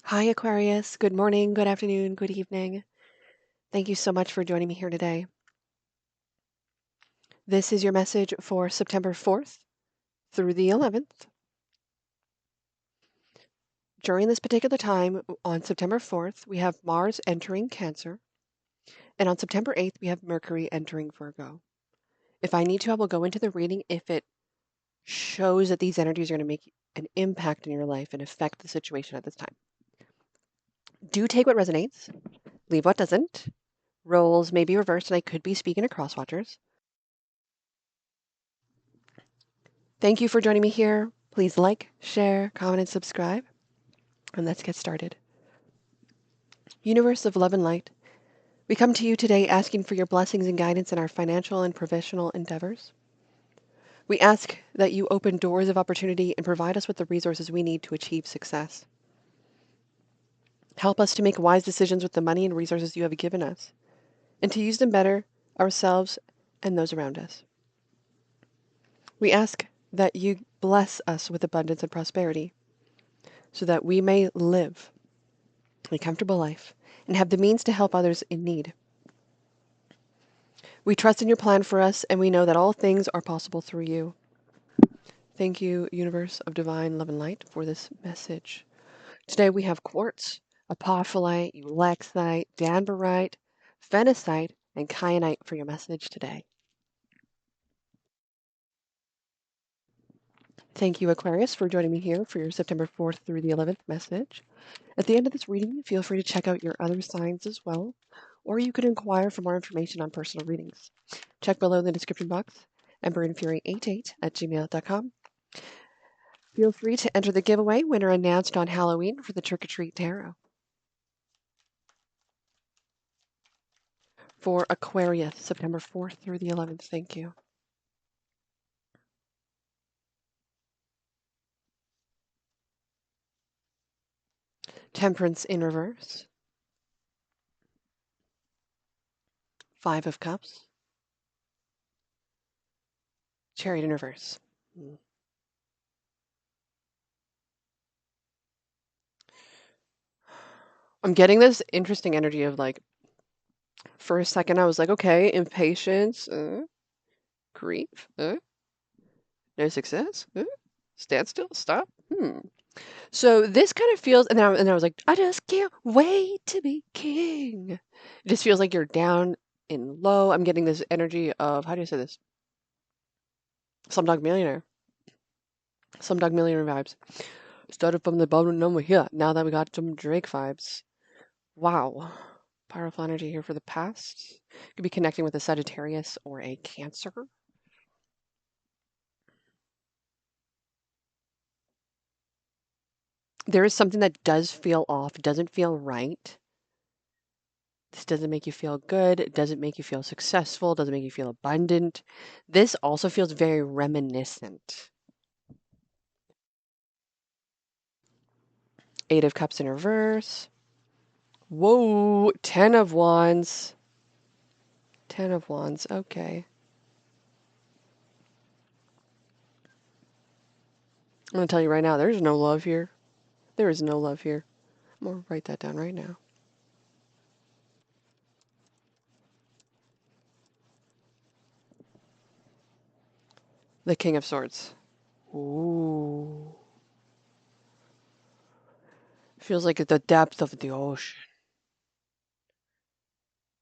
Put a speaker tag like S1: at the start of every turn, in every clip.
S1: Hi, Aquarius. Good morning, good afternoon, good evening. Thank you so much for joining me here today. This is your message for September 4th through the 11th. During this particular time, on September 4th, we have Mars entering Cancer, and on September 8th, we have Mercury entering Virgo. If I need to, I will go into the reading if it shows that these energies are going to make an impact in your life and affect the situation at this time. Do take what resonates, leave what doesn't. Roles may be reversed, and I could be speaking to crosswatchers. Thank you for joining me here. Please like, share, comment, and subscribe. And let's get started. Universe of love and light, we come to you today asking for your blessings and guidance in our financial and professional endeavors. We ask that you open doors of opportunity and provide us with the resources we need to achieve success. Help us to make wise decisions with the money and resources you have given us, and to use them better ourselves and those around us. We ask that you bless us with abundance and prosperity, so that we may live a comfortable life and have the means to help others in need. We trust in your plan for us, and we know that all things are possible through you. Thank you, Universe of Divine Love and Light, for this message. Today we have quartz, apophyllite, ulexite, danbarite, phenacite, and kyanite for your message today. Thank you, Aquarius, for joining me here for your September 4th through the 11th message. At the end of this reading, feel free to check out your other signs as well, or you could inquire for more information on personal readings. Check below in the description box, emberandfury88@gmail.com. Feel free to enter the giveaway winner announced on Halloween for the Trick or Treat Tarot. For Aquarius, September 4th through the 11th, thank you. Temperance in reverse. 5 of Cups. Chariot in reverse. I'm getting this interesting energy of like, for a second I was like, okay, impatience, grief, no success, stand still, stop. So this kind of feels, and then I was like, I just can't wait to be king. It just feels like you're down and low. I'm getting this energy of, how do you say this? Slumdog Millionaire. Slumdog Millionaire vibes. Started from the bottom number here. Now that we got some Drake vibes. Wow. Powerful energy here for the past. Could be connecting with a Sagittarius or a Cancer. There is something that does feel off, doesn't feel right. This doesn't make you feel good. It doesn't make you feel successful. It doesn't make you feel abundant. This also feels very reminiscent. 8 of Cups in reverse. Whoa, 10 of Wands. 10 of Wands, okay. I'm going to tell you right now, there's no love here. There is no love here. I'm going to write that down right now. The King of Swords. Ooh. Feels like at the depth of the ocean.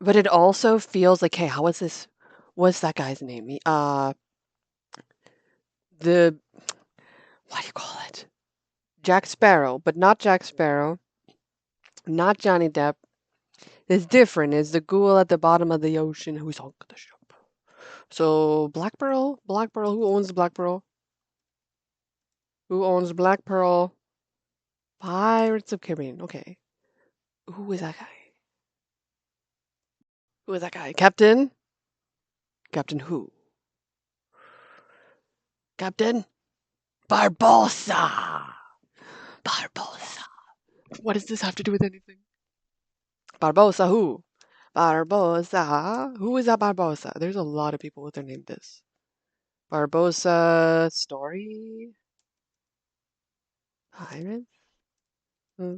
S1: But it also feels like, hey, how is this? What's that guy's name? What do you call it? Jack Sparrow, but not Jack Sparrow. Not Johnny Depp. It's different. It's the ghoul at the bottom of the ocean who sunk the ship. So Black Pearl? Black Pearl, who owns the Black Pearl? Who owns Black Pearl? Pirates of Caribbean. Okay. Who is that guy? Who is that guy? Captain? Captain who? Captain? Barbossa! Barbossa. What does this have to do with anything? Barbossa who? Barbossa. Who is that Barbossa? There's a lot of people with their name this. Barbossa story? Pirates?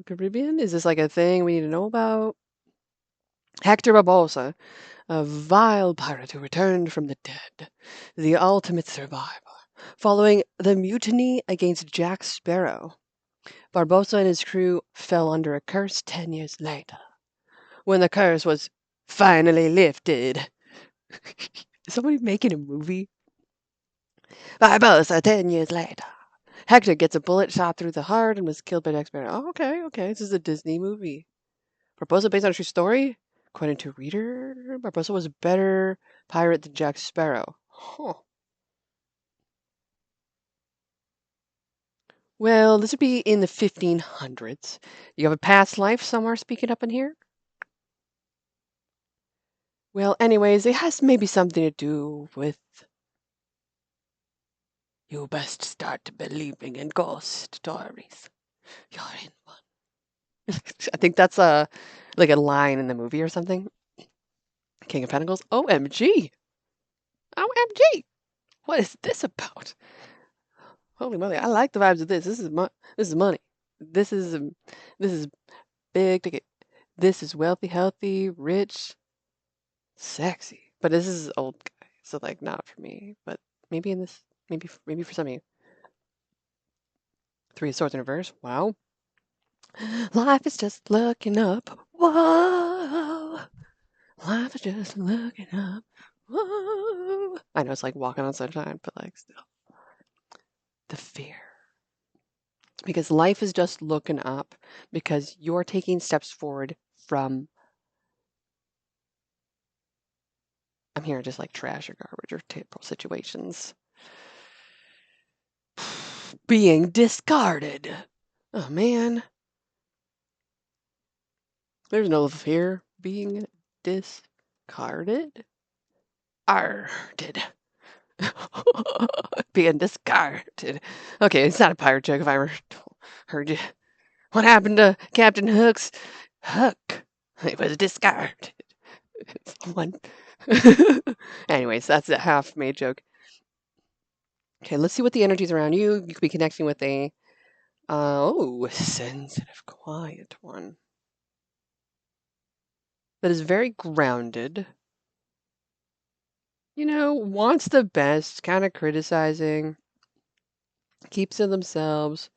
S1: Caribbean? Is this like a thing we need to know about? Hector Barbosa, a vile pirate who returned from the dead, the ultimate survivor, following the mutiny against Jack Sparrow. Barbosa and his crew fell under a curse 10 years later, when the curse was finally lifted. Is somebody making a movie? Barbosa 10 years later. Hector gets a bullet shot through the heart and was killed by Jack Sparrow. Oh, okay. This is a Disney movie. Barbosa based on a true story? According to Reader, Barbosa was a better pirate than Jack Sparrow. Huh. Well, this would be in the 1500s. You have a past life somewhere speaking up in here? Well, anyways, it has maybe something to do with you best start believing in ghost stories. You're in one. I think that's like a line in the movie or something. King of Pentacles. OMG. OMG. What is this about? Holy moly! I like the vibes of this. This is money. This is this is big ticket. This is wealthy, healthy, rich, sexy. But this is old guy, so like not for me. But maybe in this, maybe for some of you. Three of Swords in reverse. Wow. Life is just looking up. Whoa. Life is just looking up. Whoa. I know it's like walking on sunshine, but like still. The fear. Because life is just looking up because you're taking steps forward from, I'm here just like trash or garbage or terrible situations, being discarded. Oh man, there's no fear being discarded. Arded. Being discarded. Okay, it's not a pirate joke if I ever heard you. What happened to Captain Hook's hook? It was discarded. Someone. Anyways, that's a half-made joke. Okay, let's see what the energy's around you. You could be connecting with a, sensitive, quiet one. That is very grounded. You know, wants the best, kind of criticizing, keeps to themselves,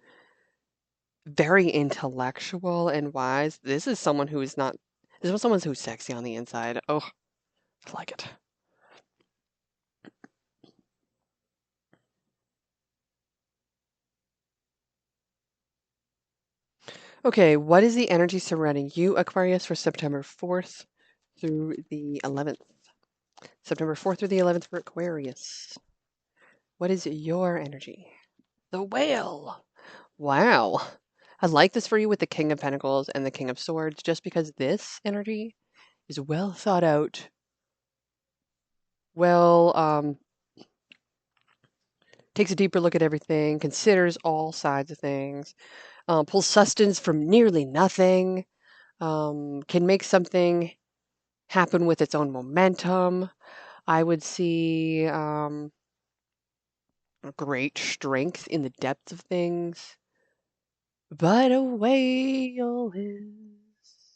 S1: very intellectual and wise. This is someone who is not, this is someone who's sexy on the inside. Oh, I like it. Okay, what is the energy surrounding you, Aquarius, for September 4th through the 11th? September 4th through the 11th for Aquarius. What is your energy? The Whale. Wow. I like this for you with the King of Pentacles and the King of Swords, just because this energy is well thought out, well, takes a deeper look at everything, considers all sides of things, pulls sustenance from nearly nothing, can make something happen with its own momentum. I would see great strength in the depths of things. But a whale is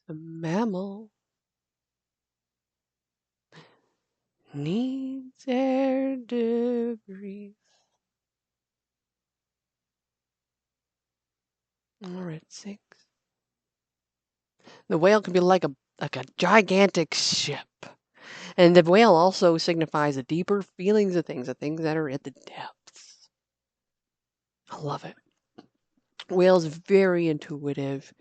S1: a mammal, needs air to breathe. Or it sinks. The whale can be like a gigantic ship. And the whale also signifies the deeper feelings of things, the things that are at the depths. I love it. Whale's very intuitive.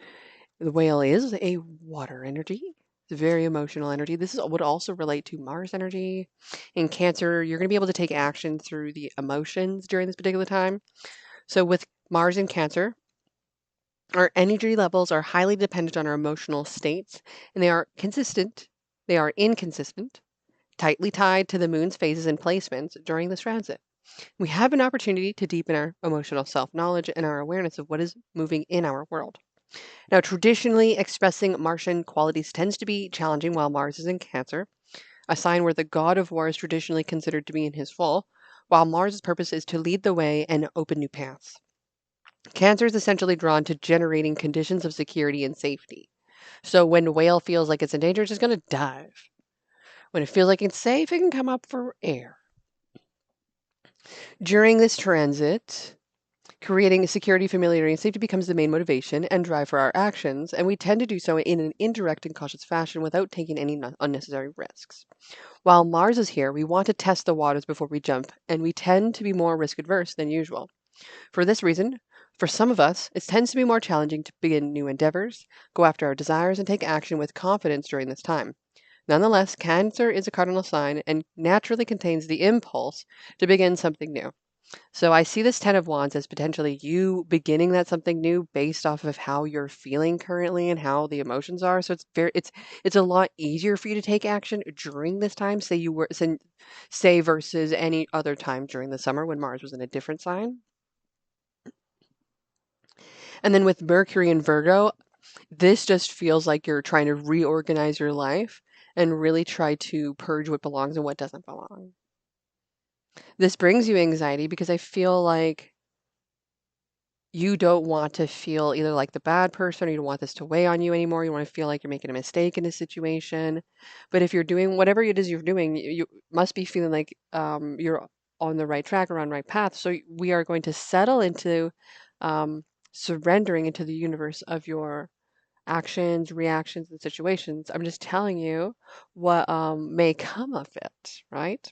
S1: The whale is a water energy. It's a very emotional energy. This would also relate to Mars energy. In Cancer, you're going to be able to take action through the emotions during this particular time. So with Mars in Cancer, our energy levels are highly dependent on our emotional states, and they are consistent. They are inconsistent, tightly tied to the moon's phases and placements during this transit. We have an opportunity to deepen our emotional self-knowledge and our awareness of what is moving in our world. Now, traditionally, expressing Martian qualities tends to be challenging while Mars is in Cancer, a sign where the god of war is traditionally considered to be in his fall, while Mars' purpose is to lead the way and open new paths. Cancer is essentially drawn to generating conditions of security and safety. So when whale feels like it's in danger, it's just going to dive. When it feels like it's safe, it can come up for air. During this transit, creating security, familiarity, and safety becomes the main motivation and drive for our actions, and we tend to do so in an indirect and cautious fashion without taking any unnecessary risks. While Mars is here, we want to test the waters before we jump, and we tend to be more risk adverse than usual. For this reason, for some of us, it tends to be more challenging to begin new endeavors, go after our desires, and take action with confidence during this time. Nonetheless, Cancer is a cardinal sign and naturally contains the impulse to begin something new. So I see this 10 of Wands as potentially you beginning that something new based off of how you're feeling currently and how the emotions are. So it's a lot easier for you to take action during this time, say versus any other time during the summer when Mars was in a different sign. And then with Mercury and Virgo, this just feels like you're trying to reorganize your life and really try to purge what belongs and what doesn't belong. This brings you anxiety because I feel like you don't want to feel either like the bad person or you don't want this to weigh on you anymore. You want to feel like you're making a mistake in a situation. But if you're doing whatever it is you're doing, you must be feeling like you're on the right track or on the right path. So we are going to settle into um, surrendering into the universe of your actions, reactions, and situations. I'm just telling you what may come of it, right?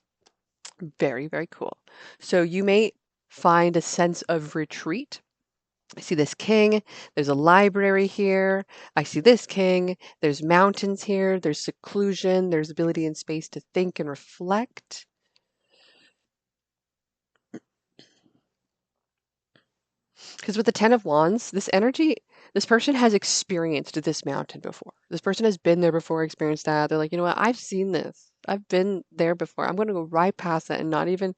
S1: Very, very cool. So you may find a sense of retreat. I see this king. There's a library here. I see this king. There's mountains here. There's seclusion. There's ability and space to think and reflect. Because with the Ten of Wands, this energy, this person has experienced this mountain before. This person has been there before, experienced that. They're like, you know what? I've seen this. I've been there before. I'm going to go right past that and not even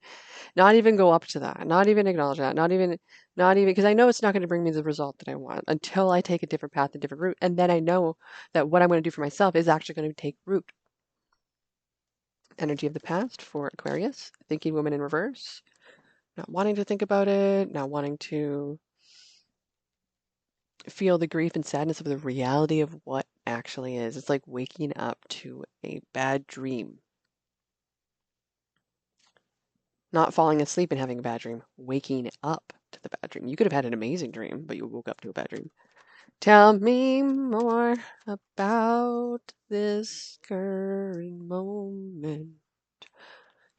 S1: go up to that. Not even acknowledge that. Not even because I know it's not going to bring me the result that I want until I take a different path, a different route, and then I know that what I'm going to do for myself is actually going to take root. Energy of the past for Aquarius, thinking woman in reverse, not wanting to think about it, not wanting to feel the grief and sadness of the reality of what actually is. It's like waking up to a bad dream. Not falling asleep and having a bad dream, waking up to the bad dream. You could have had an amazing dream, but you woke up to a bad dream. Tell me more about this current moment.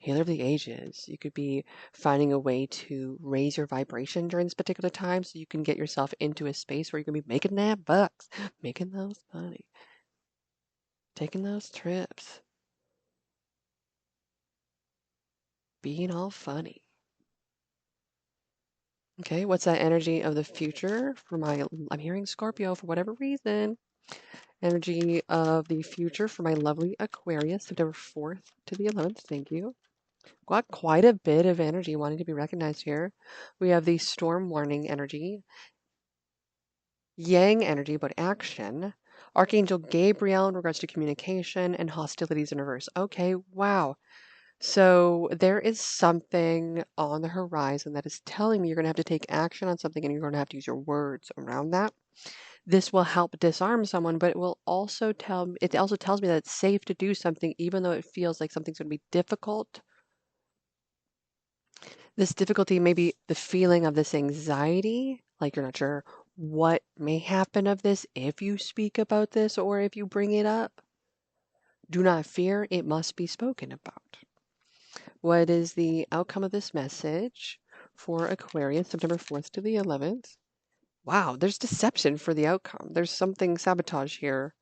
S1: Healer of the ages. You could be finding a way to raise your vibration during this particular time so you can get yourself into a space where you can be making that bucks, making those money, taking those trips, being all funny. Okay, what's that energy of the future for I'm hearing Scorpio for whatever reason. Energy of the future for my lovely Aquarius, September 4th to the 11th. Thank you. Got quite a bit of energy wanting to be recognized here. We have the storm warning energy, yang energy about action, Archangel Gabriel in regards to communication, and hostilities in reverse. Okay, wow. So there is something on the horizon that is telling me you're going to have to take action on something and you're going to have to use your words around that. This will help disarm someone, but it also tells me that it's safe to do something even though it feels like something's going to be difficult. This difficulty may be the feeling of this anxiety, like you're not sure what may happen of this if you speak about this or if you bring it up. Do not fear, it must be spoken about. What is the outcome of this message for Aquarius, September 4th to the 11th? Wow, there's deception for the outcome. There's something sabotage here.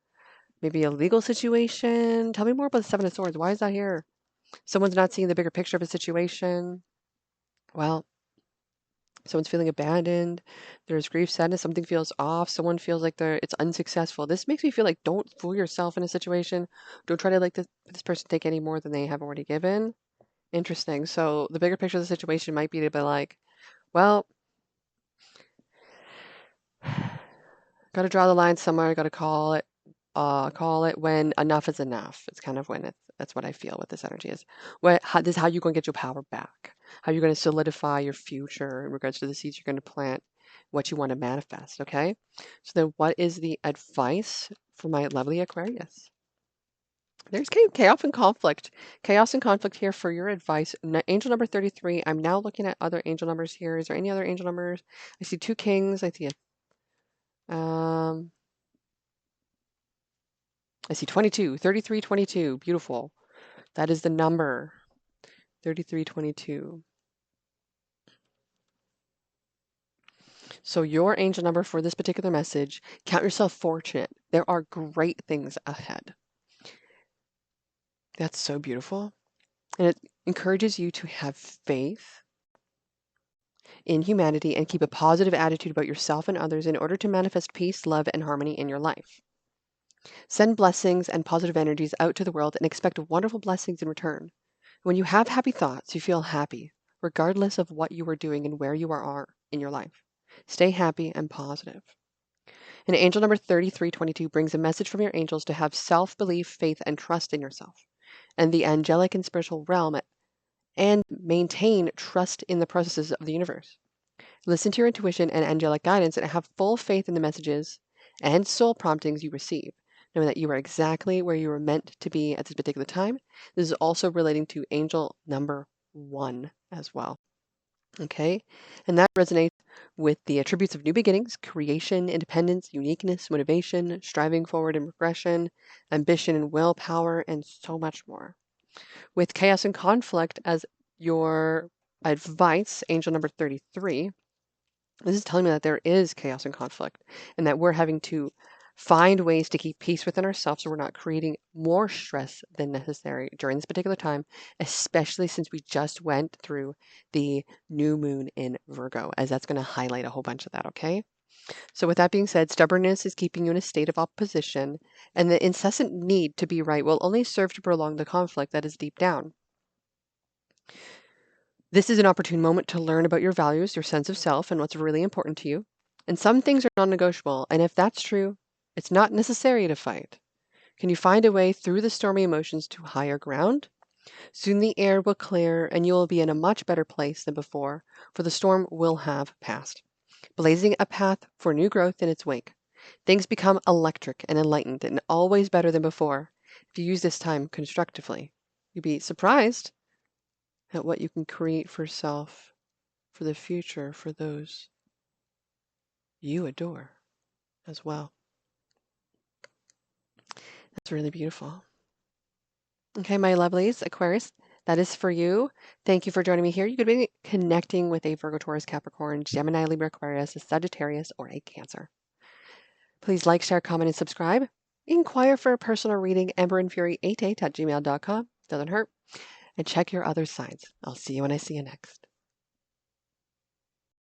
S1: Maybe a legal situation. Tell me more about the Seven of Swords. Why is that here? Someone's not seeing the bigger picture of a situation. Well, someone's feeling abandoned. There's grief, sadness. Something feels off. Someone feels like it's unsuccessful. This makes me feel like don't fool yourself in a situation. Don't try to like this person take any more than they have already given. Interesting. So the bigger picture of the situation might be to be like, well, got to draw the line somewhere. Got to call it when enough is enough. It's kind of when that's what I feel what this energy is. This is how you're going to get your power back. How you're going to solidify your future in regards to the seeds you're going to plant what you want to manifest, okay? So then what is the advice for my lovely Aquarius? There's chaos and conflict. Chaos and conflict here for your advice. Angel number 33. I'm now looking at other angel numbers here. Is there any other angel numbers? I see 2 kings. I see I see 22, 33, 22. Beautiful. That is the number. 33, 22. So your angel number for this particular message, count yourself fortunate. There are great things ahead. That's so beautiful. And it encourages you to have faith in humanity and keep a positive attitude about yourself and others in order to manifest peace, love, and harmony in your life. Send blessings and positive energies out to the world and expect wonderful blessings in return. When you have happy thoughts, you feel happy, regardless of what you are doing and where you are in your life. Stay happy and positive. And angel number 3322 brings a message from your angels to have self-belief, faith, and trust in yourself and the angelic and spiritual realm, and maintain trust in the processes of the universe. Listen to your intuition and angelic guidance and have full faith in the messages and soul promptings you receive, knowing that you are exactly where you were meant to be at this particular time. This is also relating to angel number 1 as well. Okay, and that resonates with the attributes of new beginnings, creation, independence, uniqueness, motivation, striving forward and progression, ambition and willpower, and so much more. With chaos and conflict as your advice, angel number 33, this is telling me that there is chaos and conflict and that we're having to find ways to keep peace within ourselves so we're not creating more stress than necessary during this particular time, especially since we just went through the new moon in Virgo, as that's going to highlight a whole bunch of that, okay? So with that being said, stubbornness is keeping you in a state of opposition, and the incessant need to be right will only serve to prolong the conflict that is deep down. This is an opportune moment to learn about your values, your sense of self, and what's really important to you. And some things are non-negotiable, and if that's true, it's not necessary to fight. Can you find a way through the stormy emotions to higher ground? Soon the air will clear, and you will be in a much better place than before, for the storm will have passed, blazing a path for new growth in its wake. Things become electric and enlightened, and always better than before, if you use this time constructively. You'd be surprised at what you can create for self, for the future, for those you adore as well. That's really beautiful. Okay, my lovelies, Aquarius, that is for you. Thank you for joining me here. You could be connecting with a Virgo, Taurus, Capricorn, Gemini, Libra, Aquarius, a Sagittarius, or a Cancer. Please like, share, comment, and subscribe. Inquire for a personal reading, emberandfury88 at gmail.com. Doesn't hurt. And check your other signs. I'll see you when I see you next.